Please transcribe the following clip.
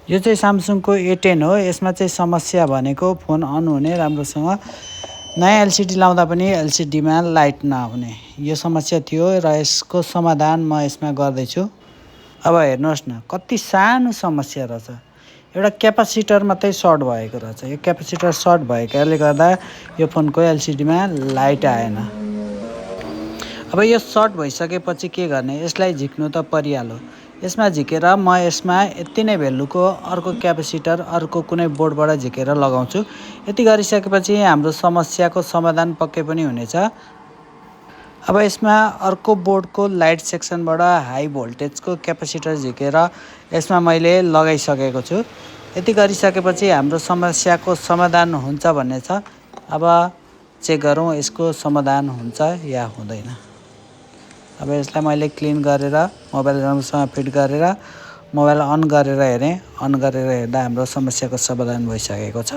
यो चाहिँ Samsungको A10 हो। यसमा चाहिँ समस्या भनेको फोन अन हुने राम्रोसँग, नयाँ एलसिडी लाउँदा पनि एलसिडीमा लाइट नआउने यो समस्या थियो र यसको समाधान म यसमा गर्दैछु। अब हेर्नुहोस् न कति सानो समस्या रहेछ। एउटा क्यापासिटर मात्रै सर्ट भएको रहेछ। यो क्यापासिटर सर्ट भएकाले गर्दा यो फोनको एलसिडीमा लाइट आएन। अब यो सर्ट भइसकेपछि के गर्ने? यसलाई झिक्नु त परिहाल्यो। यसमा झिकेर म यसमा यति नै भेल्युको अर्को क्यापासिटर अर्को कुनै बोर्डबाट झिकेर लगाउँछु। यति गरिसकेपछि हाम्रो समस्याको समाधान पक्कै पनि हुनेछ। अब यसमा अर्को बोर्डको लाइट सेक्सनबाट हाई भोल्टेजको क्यापासिटर झिकेर यसमा मैले लगाइसकेको छु। यति गरिसकेपछि हाम्रो समस्याको समाधान हुन्छ भन्ने छ। अब चेक गरौँ यसको समाधान हुन्छ या हुँदैन। अब यसलाई मैले क्लिन गरेर मोबाइल राम्रोसँग फिट गरेर मोबाइल अन गरेर हेरेँ। अन गरेर हेर्दा हाम्रो समस्याको समाधान भइसकेको छ।